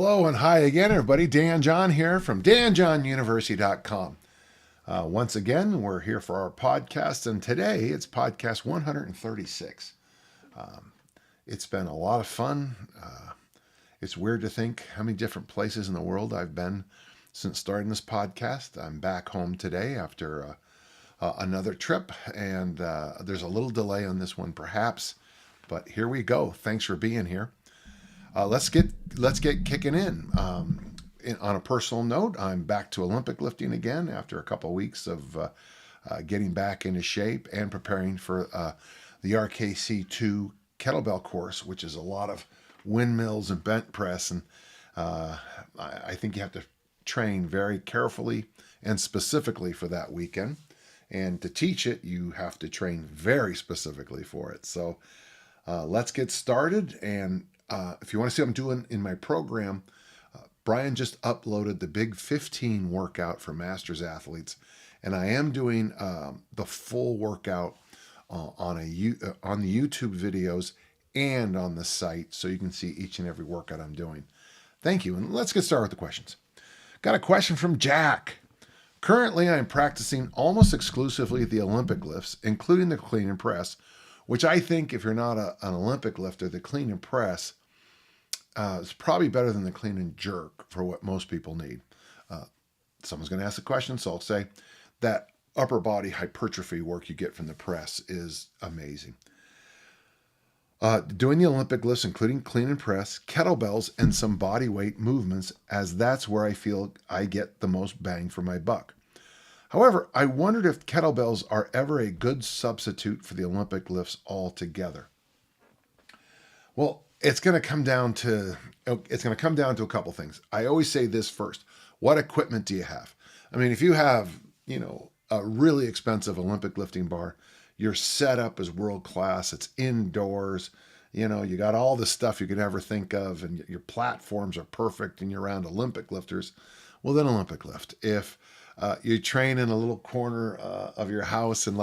Hello and hi again, everybody. Dan John here from danjohnuniversity.com. Once again, we're here for our podcast, and today it's podcast 136. It's been a lot of fun. It's weird to think how many different places in the world I've been since starting this podcast. I'm back home today after another trip, and there's a little delay on this one perhaps, but here we go. Thanks for being here. Let's get kicking in. On a personal note, I'm back to Olympic lifting again after a couple of weeks of getting back into shape and preparing for the RKC2 kettlebell course, which is a lot of windmills and bent press. And I think you have to train very carefully and specifically for that weekend. And to teach it, you have to train very specifically for it. So let's get started. And if you want to see what I'm doing in my program, Brian just uploaded the Big 15 workout for Masters athletes, and I am doing the full workout on the YouTube videos and on the site, so you can see each and every workout I'm doing. Thank you, and let's get started with the questions. Got a question from Jack. Currently, I'm practicing almost exclusively the Olympic lifts, including the clean and press, which I think if you're not an Olympic lifter, the clean and press is probably better than the clean and jerk for what most people need. Someone's going to ask the question, so I'll say that upper body hypertrophy work you get from the press is amazing. Doing the Olympic lifts, including clean and press, kettlebells, and some body weight movements, as that's where I feel I get the most bang for my buck. However, I wondered if kettlebells are ever a good substitute for the Olympic lifts altogether. Well, it's going to come down to a couple things. I always say this first. What equipment do you have? I mean, if you have, a really expensive Olympic lifting bar, your setup is world class. It's indoors. You got all the stuff you could ever think of, and your platforms are perfect, and you're around Olympic lifters. Well, then Olympic lift. If you train in a little corner of your house and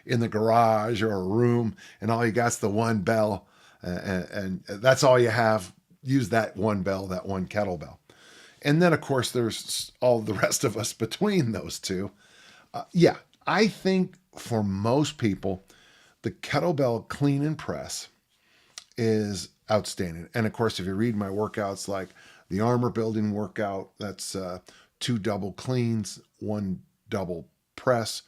in the garage or a room, and all you got's the one bell, and that's all you have, use that one bell, that one kettlebell. And then, of course, there's all the rest of us between those two. I think for most people, the kettlebell clean and press is outstanding. And of course, if you read my workouts, like the armor building workout, that's 2 double cleans, 1 double press,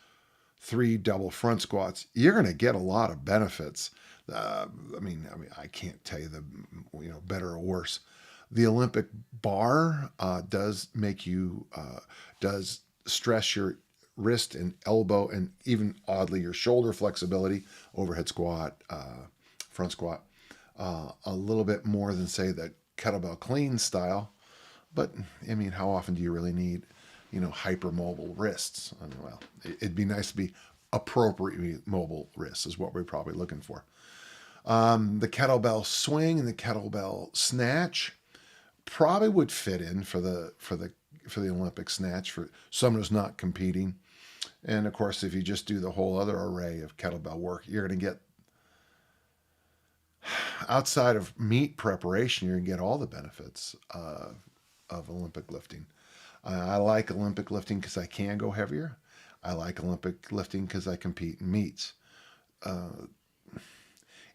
3 double front squats, you're going to get a lot of benefits. I can't tell you the better or worse. The Olympic bar does stress your wrist and elbow, and even oddly your shoulder flexibility, overhead squat, front squat, a little bit more than say the kettlebell clean style. But how often do you really need hypermobile wrists? It'd be nice to be appropriately mobile wrists is what we're probably looking for. The kettlebell swing and the kettlebell snatch probably would fit in for the Olympic snatch for someone who's not competing. And of course, if you just do the whole other array of kettlebell work, you're going to get, outside of meet preparation, you're going to get all the benefits of Olympic lifting. I like Olympic lifting because I can go heavier. I like Olympic lifting because I compete in meets.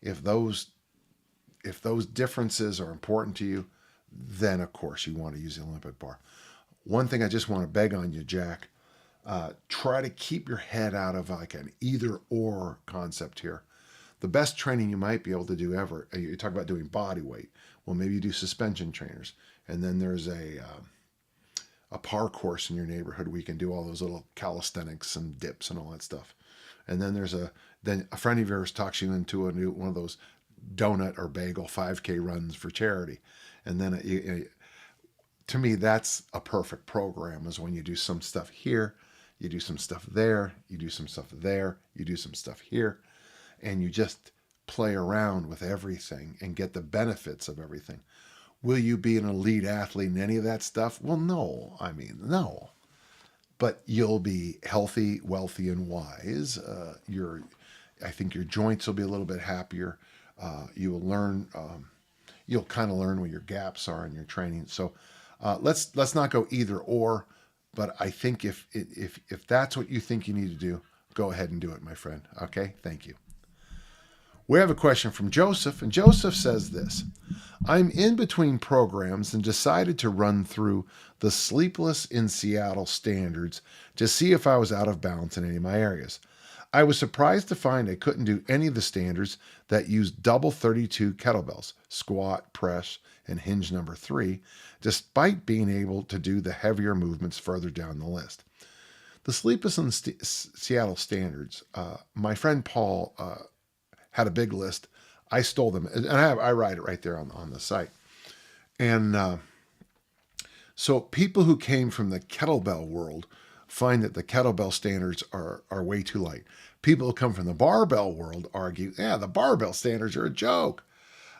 If those differences are important to you, then of course you want to use the Olympic bar. One thing I just want to beg on you, Jack, try to keep your head out of an either or concept here. The best training you might be able to do ever, you talk about doing body weight. Well, maybe you do suspension trainers, and then there's a par course in your neighborhood where you can do all those little calisthenics and dips and all that stuff. And then then a friend of yours talks you into one of those donut or bagel 5K runs for charity. And then to me, that's a perfect program, is when you do some stuff here, you do some stuff there, you do some stuff there, you do some stuff here, and you just play around with everything and get the benefits of everything. Will you be an elite athlete in any of that stuff? Well, no. No. But you'll be healthy, wealthy, and wise. I think your joints will be a little bit happier. You will learn you'll kind of learn where your gaps are in your training. So let's not go either or, but I think if that's what you think you need to do, go ahead and do it, my friend. Okay, thank you. We have a question from Joseph, and Joseph says this: I'm in between programs and decided to run through the Sleepless in Seattle standards to see if I was out of balance in any of my areas. I was surprised to find I couldn't do any of the standards that use double 32 kettlebells, squat, press, and hinge number 3, despite being able to do the heavier movements further down the list. The Sleepless in Seattle standards, my friend Paul had a big list. I stole them, and I write it right there on the site. And so people who came from the kettlebell world find that the kettlebell standards are way too light. People who come from the barbell world argue, yeah, the barbell standards are a joke.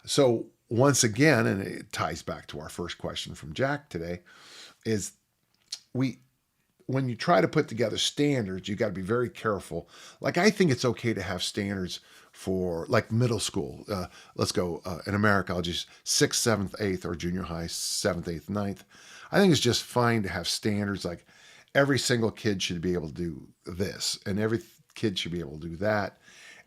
So once again, and it ties back to our first question from Jack today, is when you try to put together standards, you got to be very careful. Like, I think it's okay to have standards for like middle school. Let's go in America, I'll just 6th, 7th, 8th, or junior high, 7th, 8th, 9th. I think it's just fine to have standards. Like, every single kid should be able to do this, and every kid should be able to do that.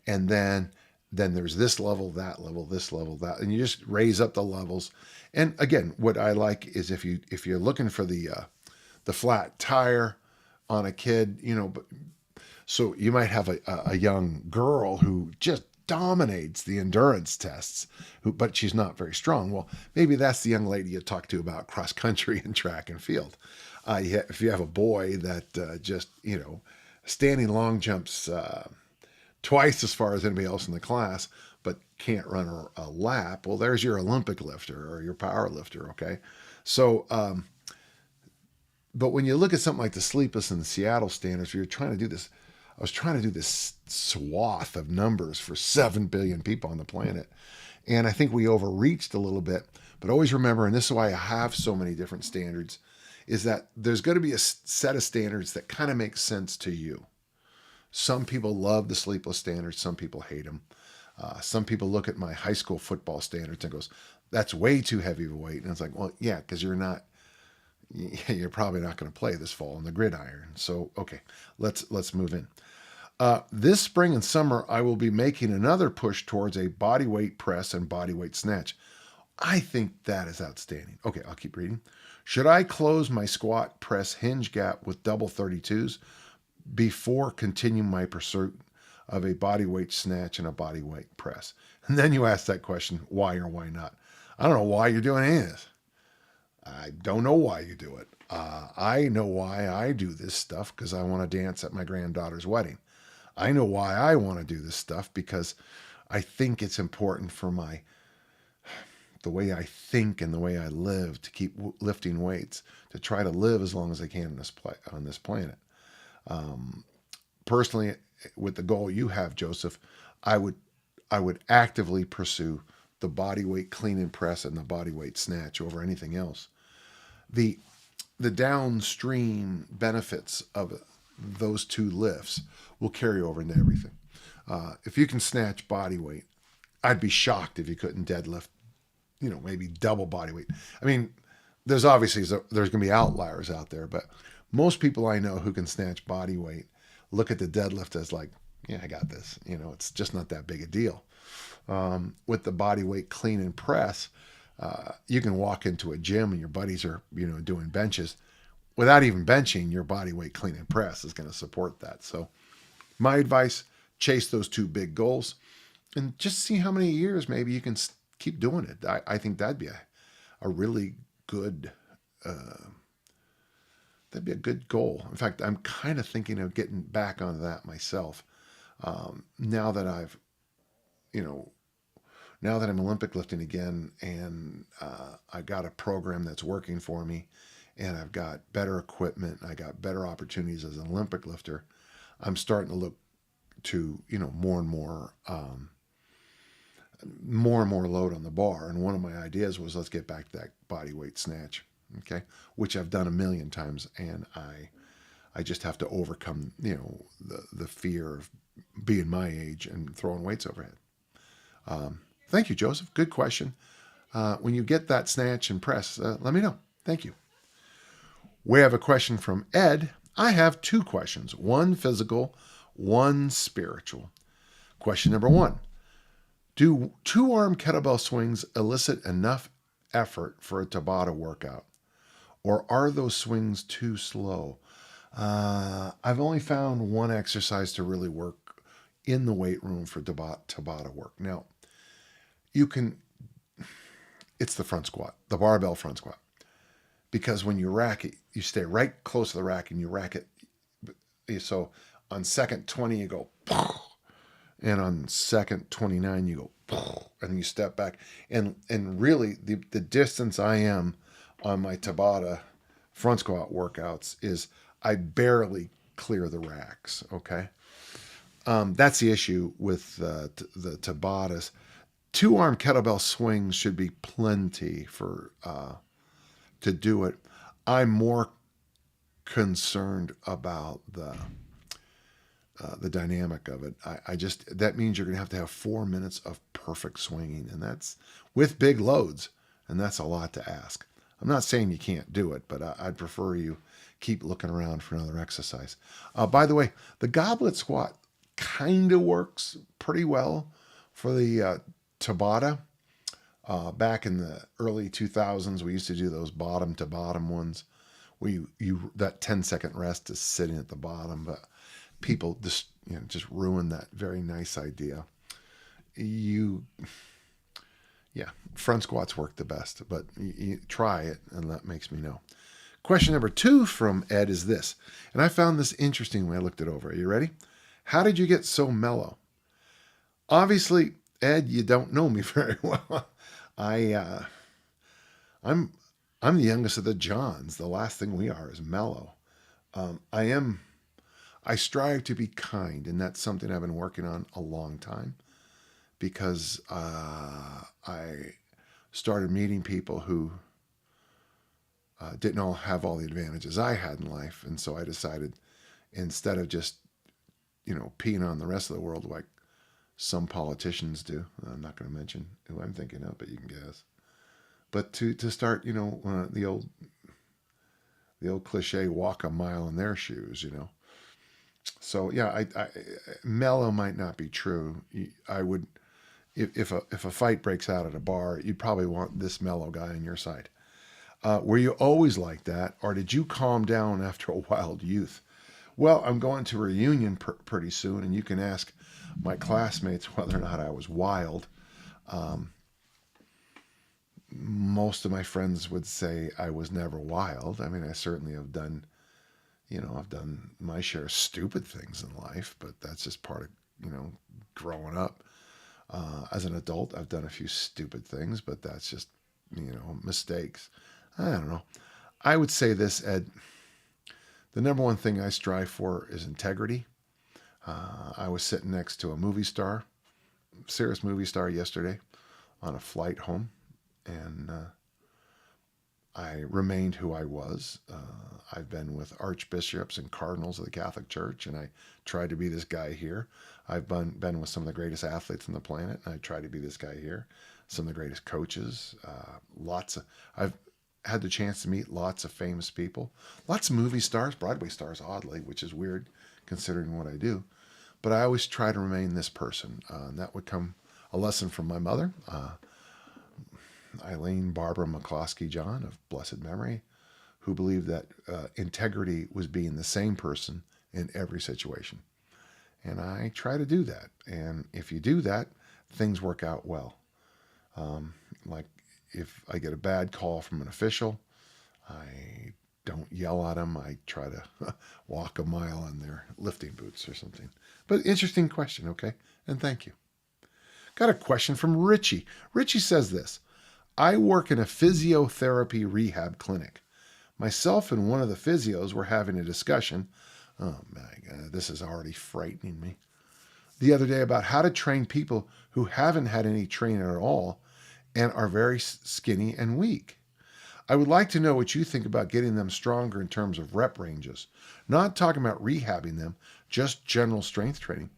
And then there's this level, that level, this level, that, and you just raise up the levels. And again, what I like is if you're looking for the flat tire on a kid, but so you might have a young girl who just dominates the endurance tests, but she's not very strong. Well, maybe that's the young lady you talk to about cross country and track and field. If you have a boy that just, standing long jumps twice as far as anybody else in the class, but can't run a lap, well, there's your Olympic lifter or your power lifter, okay? So, but when you look at something like the Sleepless in the Seattle standards, where you're trying to do this, I was trying to do this swath of numbers for 7 billion people on the planet. And I think we overreached a little bit, but always remember, and this is why I have so many different standards, is that there's going to be a set of standards that kind of make sense to you. Some people love the Sleepless standards. Some people hate them. Some people look at my high school football standards and goes, that's way too heavy of a weight. And it's like, well, yeah, because you're probably not going to play this fall on the gridiron. So, okay, let's move in. This spring and summer, I will be making another push towards a body weight press and body weight snatch. I think that is outstanding. Okay, I'll keep reading. Should I close my squat press hinge gap with double 32s before continuing my pursuit of a body weight snatch and a body weight press? And then you ask that question, why or why not? I don't know why you're doing any of this. I don't know why you do it. I know why I do this stuff, because I want to dance at my granddaughter's wedding. I know why I want to do this stuff, because I think it's important for the way I think and the way I live to keep lifting weights, to try to live as long as I can on this planet. Personally, with the goal you have, Joseph, I would actively pursue the body weight clean and press and the body weight snatch over anything else. The downstream benefits of those two lifts will carry over into everything. If you can snatch body weight, I'd be shocked if you couldn't deadlift, maybe double body weight. I mean, there's going to be outliers out there, but most people I know who can snatch body weight look at the deadlift as like, yeah, I got this. It's just not that big a deal. With the body weight clean and press, you can walk into a gym and your buddies are, doing benches. Without even benching, your body weight clean and press is going to support that. So my advice, chase those two big goals and just see how many years maybe you can keep doing it. I think that'd be a really good, that'd be a good goal. In fact, I'm kind of thinking of getting back on that myself. Now that I'm Olympic lifting again, and I got a program that's working for me, and I've got better equipment, I got better opportunities as an Olympic lifter, I'm starting to look to, more and more load on the bar. And one of my ideas was, let's get back to that body weight snatch, okay, which I've done a million times, and I just have to overcome, the fear of being my age and throwing weights overhead. Thank you, Joseph. Good question. When you get that snatch and press, let me know. Thank you. We have a question from Ed. I have two questions, one physical, one spiritual. Question number one: do two-arm kettlebell swings elicit enough effort for a Tabata workout? Or are those swings too slow? I've only found one exercise to really work in the weight room for Tabata work. Now, you can, it's the front squat, the barbell front squat. Because when you rack it, you stay right close to the rack and you rack it. So on second 20, you go, and on second 29, you go, and you step back. And really, the distance I am on my Tabata front squat workouts is I barely clear the racks, okay? That's the issue with the Tabatas. Two-arm kettlebell swings should be plenty for to do it. I'm more concerned about the dynamic of it. I just, that means you're going to have 4 minutes of perfect swinging, and that's with big loads, and that's a lot to ask. I'm not saying you can't do it, but I'd prefer you keep looking around for another exercise. By the way, the goblet squat kind of works pretty well for the Tabata. Back in the early 2000s, we used to do those bottom to bottom ones where you that 10-second rest is sitting at the bottom, but people just ruin that very nice idea. Front squats work the best, but you try it and that makes me know. Question number 2 from Ed is this, and I found this interesting when I looked it over. Are you ready? How did you get so mellow? Obviously, Ed, you don't know me very well. I'm the youngest of the Johns. The last thing we are is mellow. I strive to be kind, and that's something I've been working on a long time because I started meeting people who didn't all have all the advantages I had in life, and so I decided instead of just peeing on the rest of the world like some politicians do. I'm not going to mention who I'm thinking of, but you can guess. But to start, the old cliche, walk a mile in their shoes, So yeah, I mellow might not be true. I would, if a fight breaks out at a bar, you'd probably want this mellow guy on your side. Were you always like that, or did you calm down after a wild youth? Well, I'm going to a reunion pretty soon, and you can ask my classmates whether or not I was wild. Most of my friends would say I was never wild. I mean, I certainly have done, I've done my share of stupid things in life, but that's just part of, growing up. As an adult, I've done a few stupid things, but that's just, mistakes. I don't know. I would say this, Ed. The number one thing I strive for is integrity. I was sitting next to a movie star, serious movie star yesterday on a flight home, and I remained who I was. I've been with archbishops and cardinals of the Catholic Church, and I tried to be this guy here. I've been with some of the greatest athletes on the planet, and I try to be this guy here. Some of the greatest coaches. I've had the chance to meet lots of famous people, lots of movie stars, Broadway stars, oddly, which is weird considering what I do. But I always try to remain this person. And that would come a lesson from my mother, Eileen Barbara McCloskey John of blessed memory, who believed that integrity was being the same person in every situation. And I try to do that. And if you do that, things work out well. Like if I get a bad call from an official, I don't yell at them. I try to walk a mile in their lifting boots or something. But interesting question, okay? And thank you. Got a question from Richie. Richie says this: I work in a physiotherapy rehab clinic. Myself and one of the physios were having a discussion. Oh my God, this is already frightening me. The other day about how to train people who haven't had any training at all and are very skinny and weak. I would like to know what you think about getting them stronger in terms of rep ranges. Not talking about rehabbing them, just general strength training.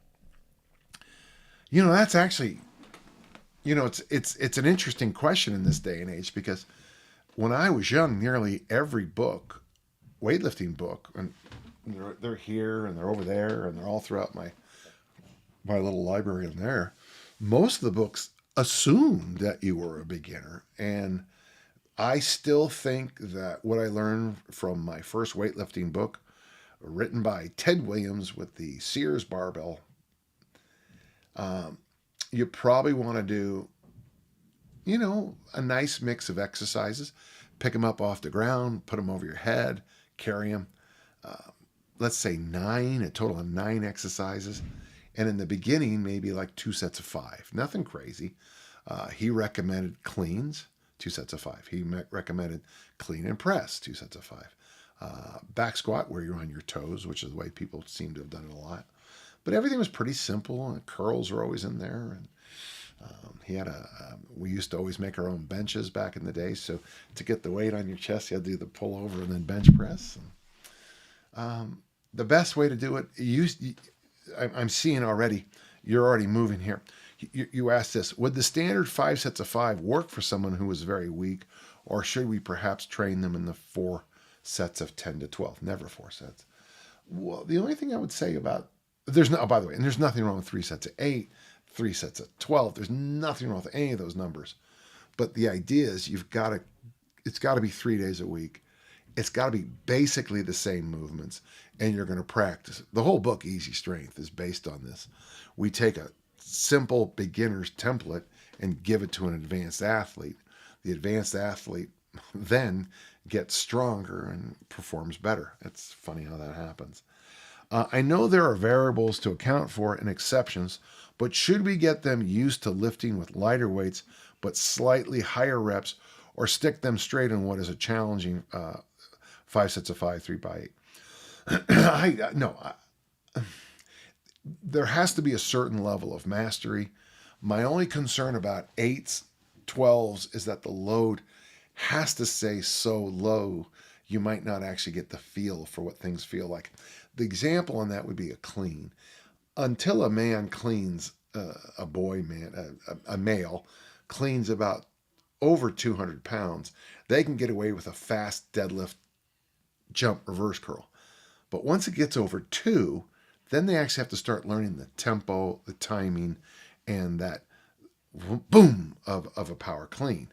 That's actually It's an interesting question in this day and age because when I was young, nearly every book, weightlifting book, and they're here and they're over there and they're all throughout my little library in there. Most of the books assumed that you were a beginner, and I still think that what I learned from my first weightlifting book, written by Ted Williams with the Sears barbell, you probably want to do, a nice mix of exercises. Pick them up off the ground, put them over your head, carry them. Let's say a total of 9 exercises. And in the beginning, maybe like 2 sets of 5. Nothing crazy. He recommended cleans, 2 sets of 5. He recommended clean and press, 2 sets of 5. Back squat, where you're on your toes, which is the way people seem to have done it a lot. But everything was pretty simple, and curls are always in there. And we used to always make our own benches back in the day. So to get the weight on your chest, you had to do the pull over and then bench press. And, the best way to do it, I'm seeing already, you're already moving here. You asked this, would the standard 5 sets of 5 work for someone who is very weak, or should we perhaps train them in the 4 sets of 10 to 12? Never 4 sets. Well, the only thing I would say about, by the way, and there's nothing wrong with 3 sets of 8, 3 sets of 12. There's nothing wrong with any of those numbers. But the idea is it's got to be 3 days a week. It's got to be basically the same movements, and you're going to practice. The whole book, Easy Strength, is based on this. We take a simple beginner's template and give it to an advanced athlete. The advanced athlete then gets stronger and performs better. It's funny how that happens. I know there are variables to account for and exceptions, but should we get them used to lifting with lighter weights but slightly higher reps, or stick them straight in what is a challenging 5 sets of 5, 3x8? No, there has to be a certain level of mastery. My only concern about 8s, 12s is that the load has to stay so low you might not actually get the feel for what things feel like. The example on that would be a clean. Until a man cleans, a male cleans about over 200 pounds, they can get away with a fast deadlift, jump, reverse curl. But once it gets over 2, then they actually have to start learning the tempo, the timing, and that boom of a power clean.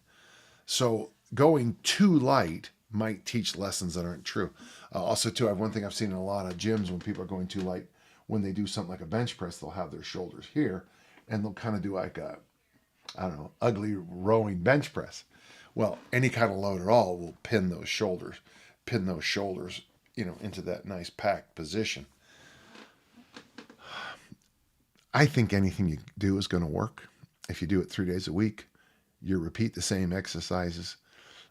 So going too light might teach lessons that aren't true. Also, too, one thing I've seen in a lot of gyms when people are going too light, when they do something like a bench press, they'll have their shoulders here, and they'll kind of do like a, ugly rowing bench press. Well, any kind of load at all will pin those shoulders, into that nice packed position. I think anything you do is going to work. If you do it 3 days a week, you repeat the same exercises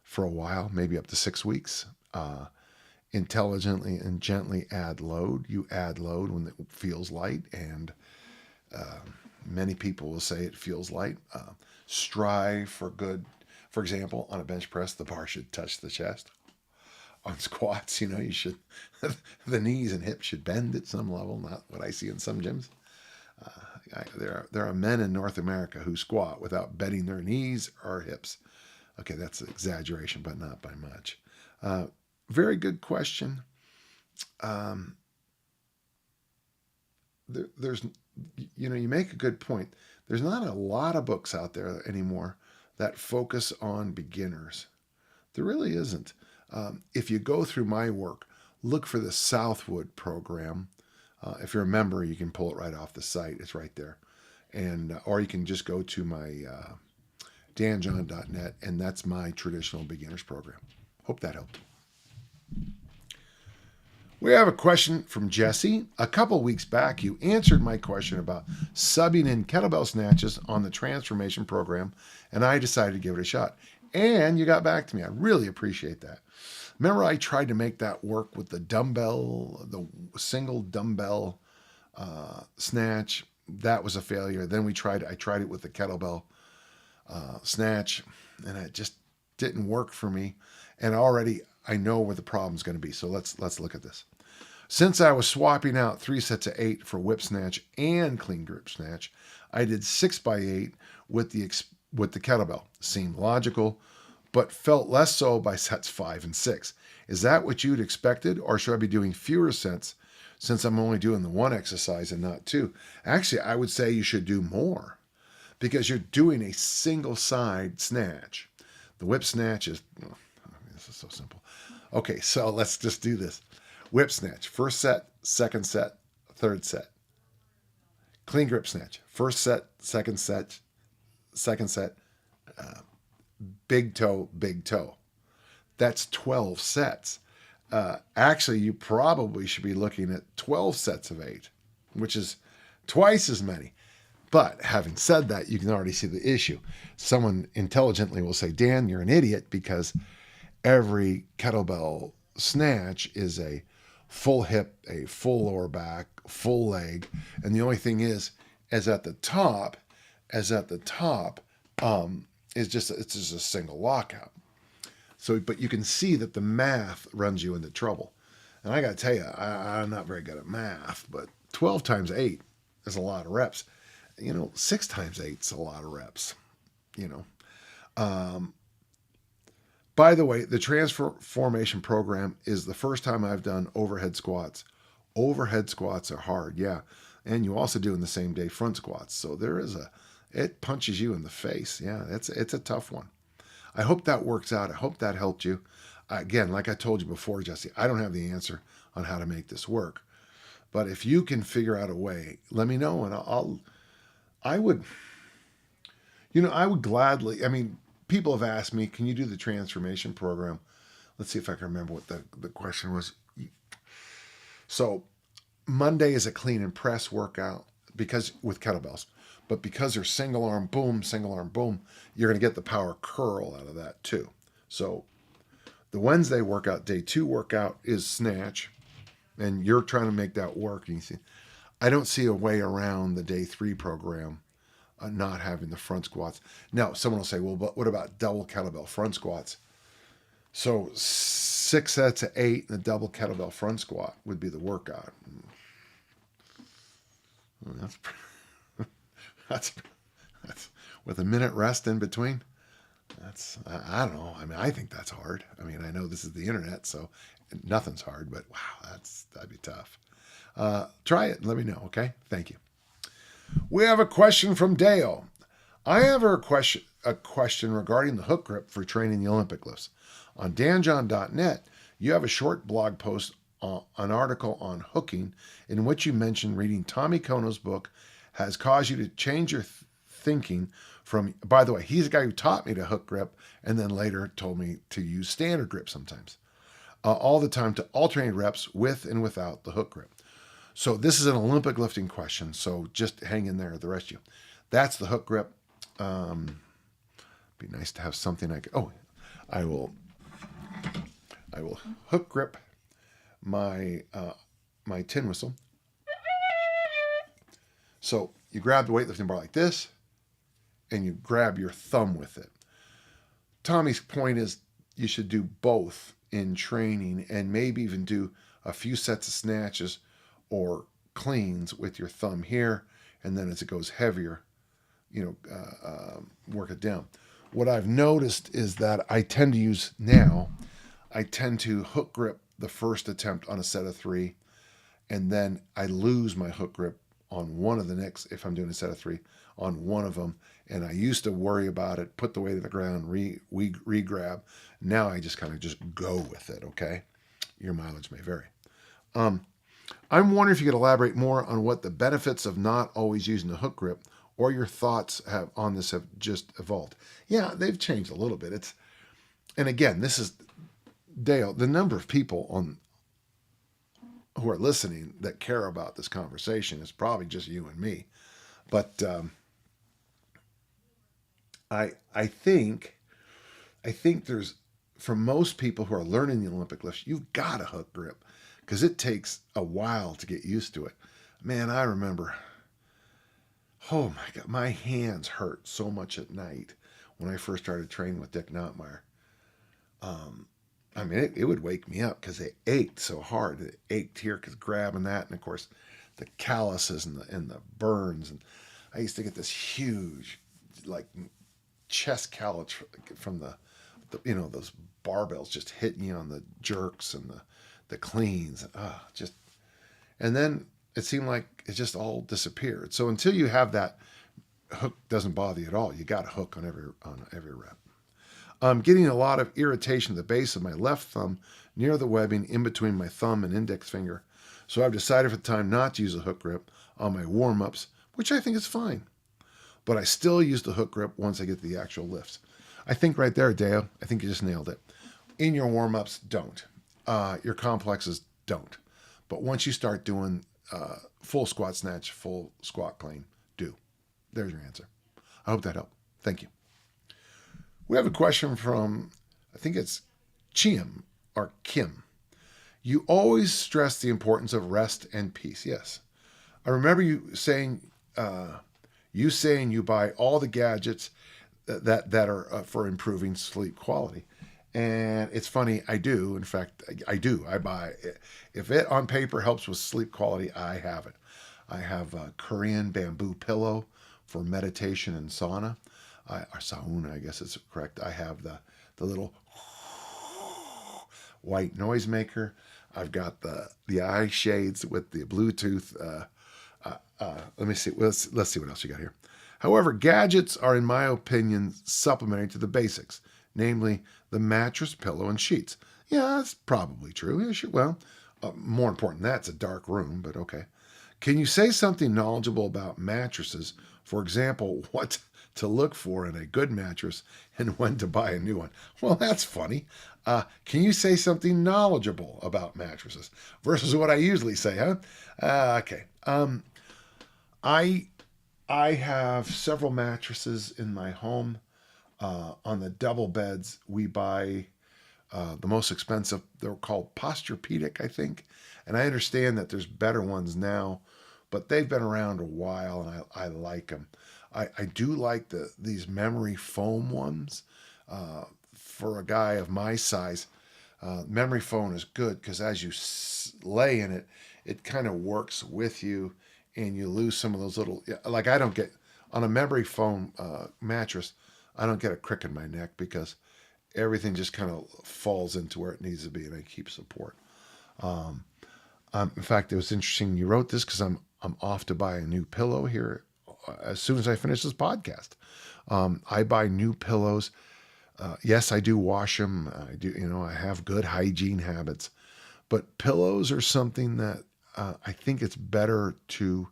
for a while, maybe up to 6 weeks. Intelligently and gently add load. You add load when it feels light, and many people will say it feels light. Strive for good. For example, on a bench press, the bar should touch the chest. On squats, you should, the knees and hips should bend at some level, not what I see in some gyms. There are men in North America who squat without bending their knees or hips. Okay, that's an exaggeration, but not by much. Very good question. There's, you make a good point. There's not a lot of books out there anymore that focus on beginners. There really isn't. If you go through my work, look for the Southwood program. If you're a member, you can pull it right off the site. It's right there. And or you can just go to my danjohn.net, and that's my traditional beginners program. Hope that helped. We have a question from Jesse. A couple weeks back, you answered my question about subbing in kettlebell snatches on the transformation program, and I decided to give it a shot. And you got back to me. I really appreciate that. Remember, I tried to make that work with the the single dumbbell snatch. That was a failure. Then I tried it with the kettlebell snatch, and it just didn't work for me. And already I know where the problem's going to be. So let's look at this. Since I was swapping out 3 sets of 8 for whip snatch and clean grip snatch, I did 6 by 8 with the kettlebell. Seemed logical, but felt less so by sets 5 and 6. Is that what you'd expected, or should I be doing fewer sets since I'm only doing the one exercise and not two? Actually, I would say you should do more because you're doing a single side snatch. The whip snatch is, this is so simple. Okay, so let's just do this. Whip snatch, first set, second set, third set. Clean grip snatch, first set, second set, big toe, big toe. That's 12 sets. Actually, you probably should be looking at 12 sets of 8, which is twice as many. But having said that, you can already see the issue. Someone intelligently will say, Dan, you're an idiot because every kettlebell snatch is a full hip, a full lower back, full leg. And the only thing is at the top, it's just a single lockout. So, but you can see that the math runs you into trouble. And I got to tell you, I'm not very good at math, but 12 times 8 is a lot of reps. 6 times 8 is a lot of reps, By the way, the transformation program is the first time I've done overhead squats. Overhead squats are hard, yeah. And you also do in the same day front squats. So it punches you in the face. Yeah, it's a tough one. I hope that works out. I hope that helped you. Again, like I told you before, Jesse, I don't have the answer on how to make this work. But if you can figure out a way, let me know, and I would gladly. I mean, people have asked me, can you do the transformation program? Let's see if I can remember what the question was. So Monday is a clean and press workout because with kettlebells. But because they're single arm boom, you're going to get the power curl out of that too. So the Wednesday workout, day 2 workout is snatch, and you're trying to make that work. And you see, I don't see a way around the day 3 program not having the front squats. Now, someone will say, well, but what about double kettlebell front squats? So 6 sets of 8 and the double kettlebell front squat would be the workout. That's with a minute rest in between. I don't know. I mean, I think that's hard. I mean, I know this is the internet, so nothing's hard, but wow, that'd be tough. Try it and let me know, okay? Thank you. We have a question from Dale. I have a question regarding the hook grip for training the Olympic lifts. On danjohn.net, you have a short blog post, an article on hooking, in which you mentioned reading Tommy Kono's book has caused you to change your thinking from, by the way, he's the guy who taught me to hook grip and then later told me to use standard grip sometimes, all the time, to alternate reps with and without the hook grip. So this is an Olympic lifting question, so just hang in there, the rest of you. That's the hook grip. Be nice to have something I will hook grip my my tin whistle. So you grab the weightlifting bar like this, and you grab your thumb with it. Tommy's point is you should do both in training and maybe even do a few sets of snatches or cleans with your thumb here, and then as it goes heavier, work it down. What I've noticed is that I tend to hook grip the first attempt on a set of 3, and then I lose my hook grip on one of the next, if I'm doing a set of 3, on one of them. And I used to worry about it, put the weight on the ground, re-grab. Now I just kind of just go with it, okay? Your mileage may vary. I'm wondering if you could elaborate more on what the benefits of not always using the hook grip or your thoughts on this have just evolved. Yeah, they've changed a little bit. And again, this is, Dale, the number of people who are listening that care about this conversation is probably just you and me. But I think there's, for most people who are learning the Olympic lifts, you've got a hook grip because it takes a while to get used to it. Man, I remember, oh my God, my hands hurt so much at night when I first started training with Dick Notmeyer. I mean, it would wake me up because it ached so hard. It ached here because grabbing that, and of course, the calluses and the burns. And I used to get this huge, like chest callus from the those barbells just hitting you on the jerks and the cleans. Just and then it seemed like it just all disappeared. So until you have that hook doesn't bother you at all, you got a hook on every rep. I'm getting a lot of irritation at the base of my left thumb near the webbing in between my thumb and index finger. So I've decided for the time not to use a hook grip on my warm-ups, which I think is fine. But I still use the hook grip once I get to the actual lifts. I think right there, Deo, I think you just nailed it. In your warm-ups, don't. Your complexes, don't. But once you start doing full squat snatch, full squat clean, do. There's your answer. I hope that helped. Thank you. We have a question from, I think it's Chiam or Kim. You always stress the importance of rest and peace. Yes. I remember you saying you buy all the gadgets that are for improving sleep quality. And it's funny, I do. In fact, I do. I buy it. If it on paper helps with sleep quality, I have it. I have a Korean bamboo pillow for meditation and sauna. Or sauna, I guess it's correct. I have the little white noisemaker. I've got the eye shades with the Bluetooth. Let me see. Let's see what else you got here. However, gadgets are, in my opinion, supplementary to the basics, namely the mattress, pillow, and sheets. Yeah, that's probably true. Yeah, sure. Well, more important than that, it's a dark room, but okay. Can you say something knowledgeable about mattresses? For example, what to look for in a good mattress and when to buy a new one? Well, that's funny. Can you say something knowledgeable about mattresses versus what I usually say, huh? Okay. I have several mattresses in my home. On the double beds, we buy the most expensive. They're called Posturepedic, I think. And I understand that there's better ones now, but they've been around a while, and I like them. I do like these memory foam ones. For a guy of my size, memory foam is good because as you lay in it, it kind of works with you, and you lose some of those little. Like I don't get on a memory foam mattress, I don't get a crick in my neck because everything just kind of falls into where it needs to be, and I keep support. In fact, it was interesting you wrote this because I'm off to buy a new pillow here as soon as I finish this podcast. I buy new pillows. Yes, I do wash them. I do, I have good hygiene habits, but pillows are something that I think it's better to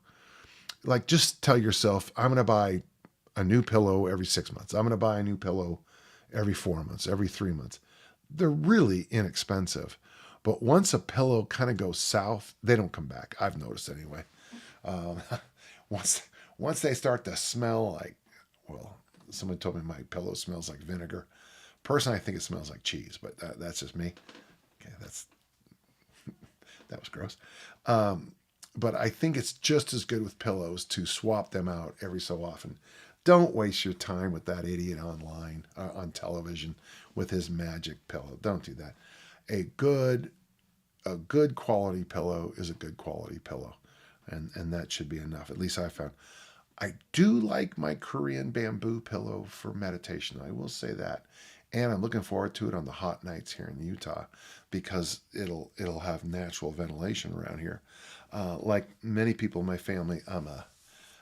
just tell yourself, I'm going to buy a new pillow every 6 months. I'm going to buy a new pillow every 4 months, every 3 months. They're really inexpensive. But once a pillow kind of goes south, they don't come back. I've noticed anyway. Once they start to smell like, well, someone told me my pillow smells like vinegar. Personally, I think it smells like cheese, but that's just me. Okay, that was gross. But I think it's just as good with pillows to swap them out every so often. Don't waste your time with that idiot online, on television, with his magic pillow. Don't do that. A good quality pillow is a good quality pillow, and that should be enough. At least I found. I do like my Korean bamboo pillow for meditation. I will say that, and I'm looking forward to it on the hot nights here in Utah because it'll have natural ventilation around here. Like many people in my family,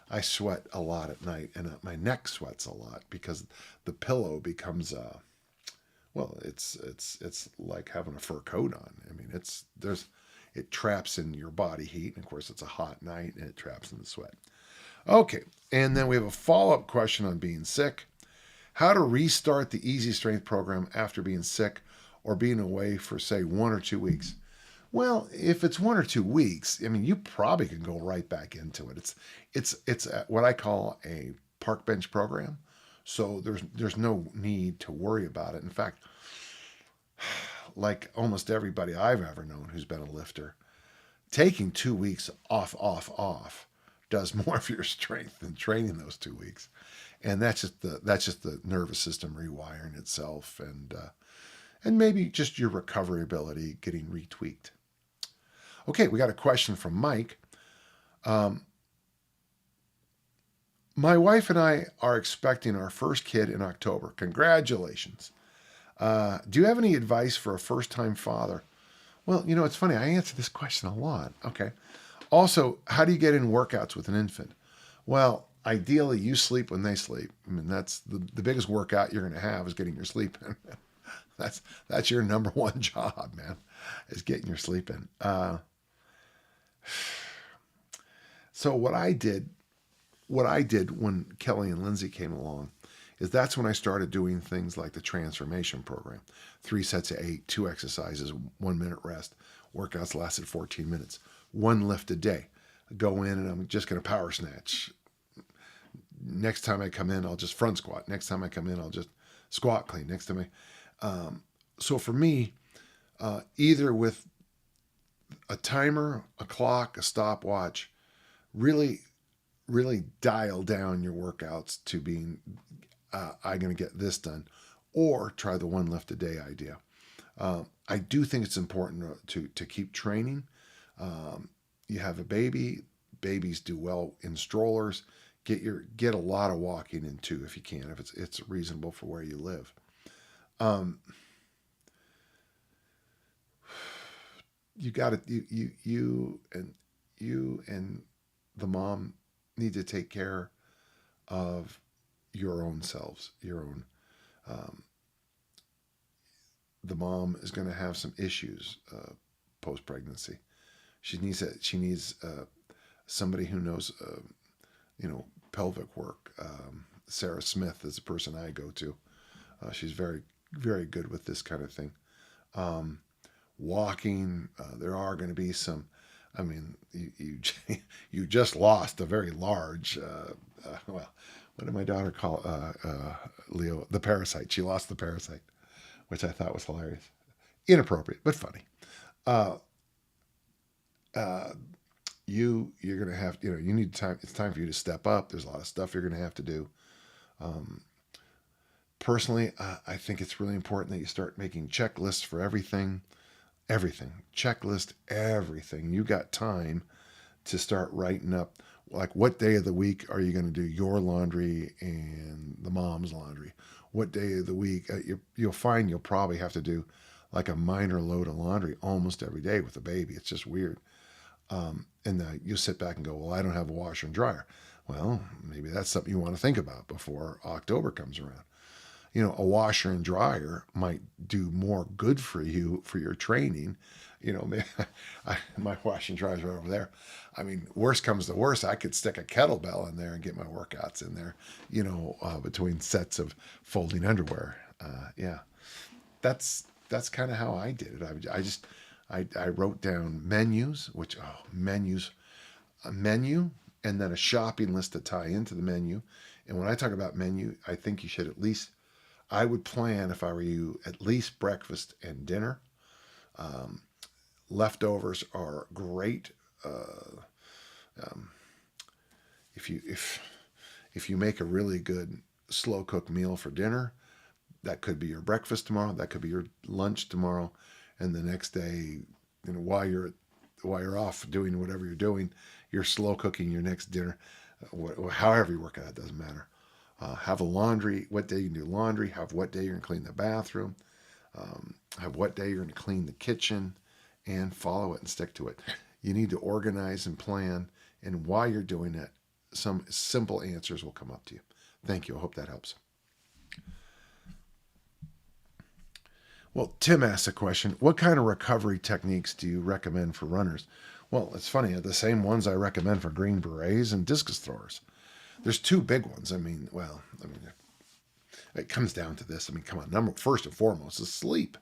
I sweat a lot at night, and my neck sweats a lot because the pillow becomes well, it's like having a fur coat on. I mean, it traps in your body heat, and of course, it's a hot night, and it traps in the sweat. Okay, and then we have a follow-up question on being sick. How to restart the Easy Strength program after being sick or being away for, say, 1 or 2 weeks. Well, if it's 1 or 2 weeks, I mean, you probably can go right back into it. It's what I call a park bench program. So there's no need to worry about it. In fact, like almost everybody I've ever known who's been a lifter, taking 2 weeks off does more for your strength than training those 2 weeks. And that's just the nervous system rewiring itself. And and maybe just your recovery ability getting retweaked. Okay, we got a question from Mike. My wife and I are expecting our first kid in October. Congratulations. Do you have any advice for a first-time father? Well, it's funny. I answer this question a lot. Okay. Also, how do you get in workouts with an infant? Well, ideally, you sleep when they sleep. I mean, that's the biggest workout you're going to have is getting your sleep in. That's your number one job, man, is getting your sleep in. So what I did when Kelly and Lindsay came along is that's when I started doing things like the transformation program. 3 sets of 8, 2 exercises, 1 minute rest. Workouts lasted 14 minutes. 1 lift a day. I go in and I'm just going to power snatch. Next time I come in, I'll just front squat. Next time I come in, I'll just squat clean. Next time so for me, either with a timer, a clock, a stopwatch, really dial down your workouts to being, I'm going to get this done, or try the 1 lift a day idea. I do think it's important to keep training. You have a baby. Babies do well in strollers. Get a lot of walking in too if you can, if it's reasonable for where you live. You got to you and the mom need to take care of your own selves, your own. The mom is going to have some issues post pregnancy. She needs somebody who knows pelvic work. Sarah Smith is the person I go to. She's very good with this kind of thing. Walking, there are going to be some. I mean, you just lost a very large. Well, what did my daughter call Leo? The parasite. She lost the parasite, which I thought was hilarious, inappropriate but funny. You're gonna have you need time. It's time for you to step up. There's a lot of stuff you're gonna have to do. Personally, I think it's really important that you start making checklists for everything. Checklist everything. You got time to start writing up, like, what day of the week are you going to do your laundry and the mom's laundry? What day of the week? You'll find you'll probably have to do like a minor load of laundry almost every day with a baby. It's just weird. And you sit back and go, well, I don't have a washer and dryer. Well, maybe that's something you want to think about before October comes around. A washer and dryer might do more good for you for your training. Maybe my washer and dryer's right over there. I mean, worst comes to worst, I could stick a kettlebell in there and get my workouts in there, between sets of folding underwear. Yeah, that's kind of how I did it. I wrote down menus, a menu, and then a shopping list to tie into the menu. And when I talk about menu, I think you should I would plan, if I were you, at least breakfast and dinner. Leftovers are great. If you make a really good slow cooked meal for dinner, that could be your breakfast tomorrow. That could be your lunch tomorrow, and the next day, while you're off doing whatever you're doing, you're slow cooking your next dinner. However you work it out, doesn't matter. Have a laundry. What day you can do laundry? Have what day you're going to clean the bathroom? Have what day you're going to clean the kitchen, and follow it and stick to it. You need to organize and plan, and while you're doing it, some simple answers will come up to you. Thank you. I hope that helps. Well, Tim asked a question. What kind of recovery techniques do you recommend for runners? Well, it's funny. The same ones I recommend for Green Berets and discus throwers. There's 2 big ones. It comes down to this. Come on. First and foremost is sleep.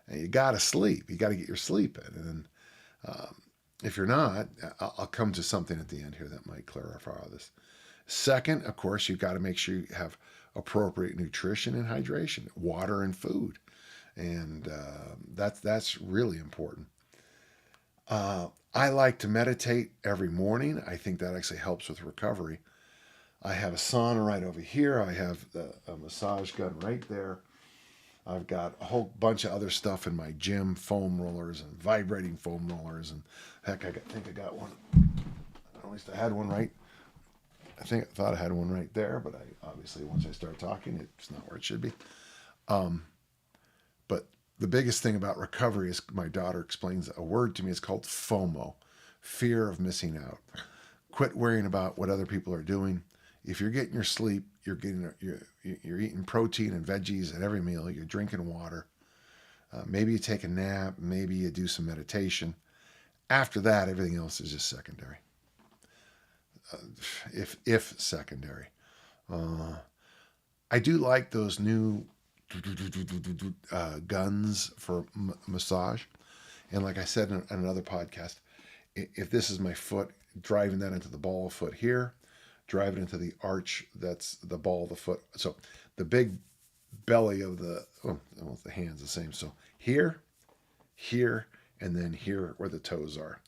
And you got to sleep. You got to get your sleep in. And if you're not, I'll come to something at the end here that might clarify all this. Second, of course, you've got to make sure you have appropriate nutrition and hydration, water and food. And that's really important. I like to meditate every morning. I think that actually helps with recovery. I have a sauna right over here. I have a massage gun right there. I've got a whole bunch of other stuff in my gym, foam rollers and vibrating foam rollers, and heck, think I got one. At least I had one right. I thought I had one right there, but I obviously once I start talking, it's not where it should be. But the biggest thing about recovery is my daughter explains a word to me. It's called FOMO, fear of missing out. Quit worrying about what other people are doing. If you're getting your sleep, you're eating protein and veggies at every meal. You're drinking water. Maybe you take a nap. Maybe you do some meditation. After that, everything else is just secondary. If secondary. I do like those new guns for massage. And like I said in another podcast, if this is my foot, driving that into the ball of foot here, drive it into the arch that's the ball of the foot. So the big belly of the hand's the same. So here, and then here where the toes are.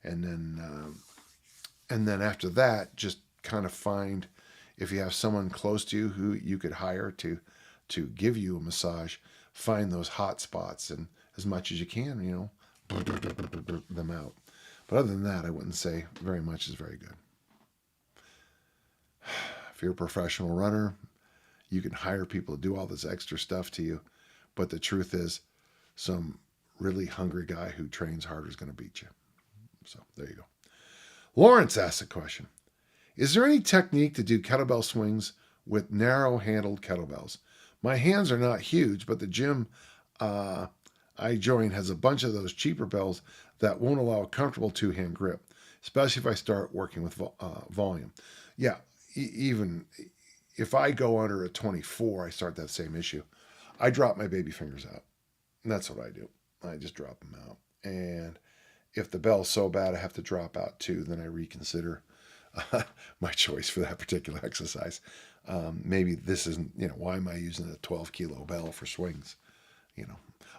And then after that, just kind of find, if you have someone close to you who you could hire to give you a massage, find those hot spots and as much as you can, them out. But other than that, I wouldn't say very much is very good. If you're a professional runner, you can hire people to do all this extra stuff to you. But the truth is, some really hungry guy who trains harder is going to beat you. So there you go. Lawrence asks a question. Is there any technique to do kettlebell swings with narrow-handled kettlebells? My hands are not huge, but the gym I join has a bunch of those cheaper bells that won't allow a comfortable two-hand grip, especially if I start working with volume. Yeah, even if I go under a 24, I start that same issue. I drop my baby fingers out. And that's what I do. I just drop them out. And if the bell's so bad I have to drop out too, then I reconsider my choice for that particular exercise. Maybe this isn't, why am I using a 12-kilo bell for swings?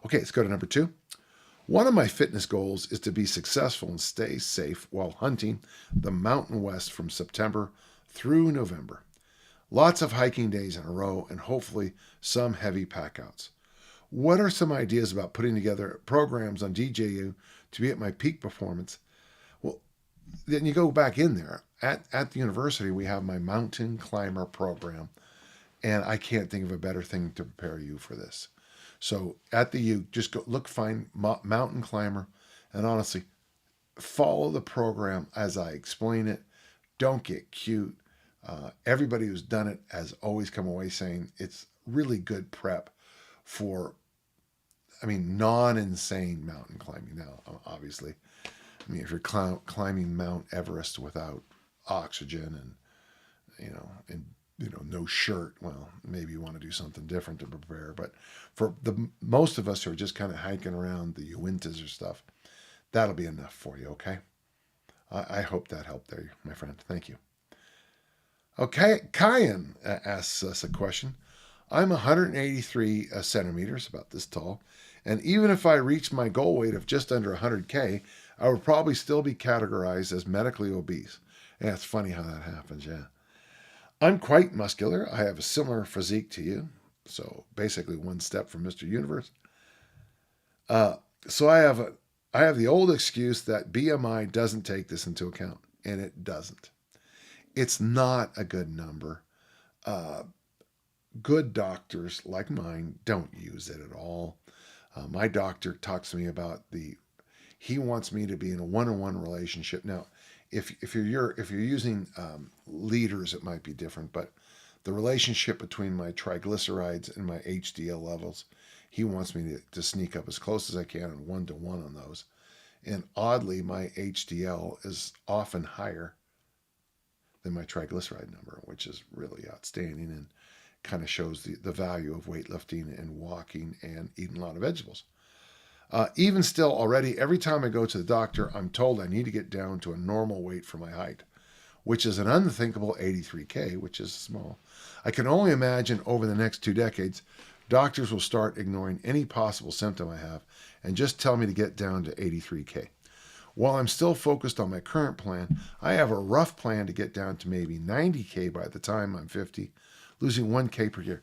Okay, let's go to number 2. One of my fitness goals is to be successful and stay safe while hunting the Mountain West from September through November. Lots of hiking days in a row and hopefully some heavy packouts. What are some ideas about putting together programs on DJU to be at my peak performance? Well, then you go back in there. At the university, we have my mountain climber program, and I can't think of a better thing to prepare you for this. So at the U, just go find mountain climber, and honestly, follow the program as I explain it. Don't get cute. Everybody who's done it has always come away saying it's really good prep for, non-insane mountain climbing. Now, obviously, if you're climbing Mount Everest without oxygen and no shirt, well, maybe you want to do something different to prepare. But for the most of us who are just kind of hiking around the Uintas or stuff, that'll be enough for you, okay? I hope that helped there, my friend. Thank you. Okay, Kyan asks us a question. I'm 183 centimeters, about this tall, and even if I reached my goal weight of just under 100K, I would probably still be categorized as medically obese. Yeah, it's funny how that happens, yeah. I'm quite muscular. I have a similar physique to you, so basically one step from Mr. Universe. So I have the old excuse that BMI doesn't take this into account, and it doesn't. It's not a good number. Good doctors like mine don't use it at all. My doctor talks to me about he wants me to be in a one-on-one relationship. Now, if you're using liters, it might be different, but the relationship between my triglycerides and my HDL levels, he wants me to sneak up as close as I can and 1-to-1 on those. And oddly, my HDL is often higher than my triglyceride number, which is really outstanding and kind of shows the value of weightlifting and walking and eating a lot of vegetables. Even still, already, every time I go to the doctor, I'm told I need to get down to a normal weight for my height, which is an unthinkable 83K, which is small. I can only imagine over the next 2 decades, doctors will start ignoring any possible symptom I have and just tell me to get down to 83K. While I'm still focused on my current plan, I have a rough plan to get down to maybe 90K by the time I'm 50, losing 1K per year.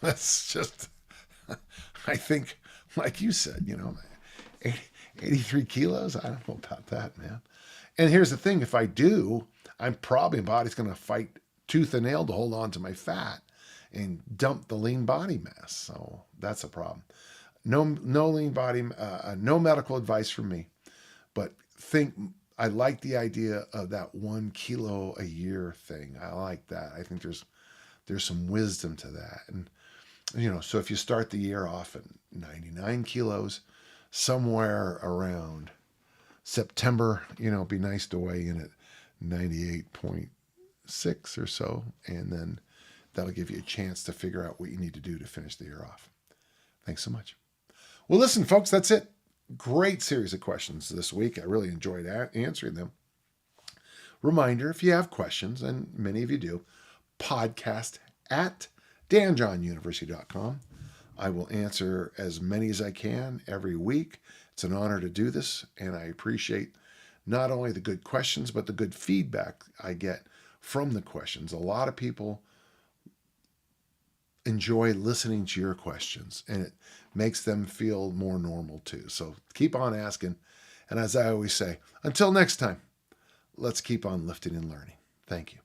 That's just, I think, like you said, 83 kilos. I don't know about that, man. And here's the thing: if I do, I'm probably my body's going to fight tooth and nail to hold on to my fat and dump the lean body mass. So that's a problem. No lean body, no medical advice from me. But I like the idea of that 1 kilo a year thing. I like that. I think there's some wisdom to that. And so if you start the year off at 99 kilos, somewhere around September, it'd be nice to weigh in at 98.6 or so, and then that'll give you a chance to figure out what you need to do to finish the year off. Thanks so much. Well, listen, folks, that's it. Great series of questions this week. I really enjoyed answering them. Reminder, if you have questions, and many of you do, podcast at danjohnuniversity.com. I will answer as many as I can every week. It's an honor to do this, and I appreciate not only the good questions, but the good feedback I get from the questions. A lot of people enjoy listening to your questions, and it makes them feel more normal too. So keep on asking. And as I always say, until next time, let's keep on lifting and learning. Thank you.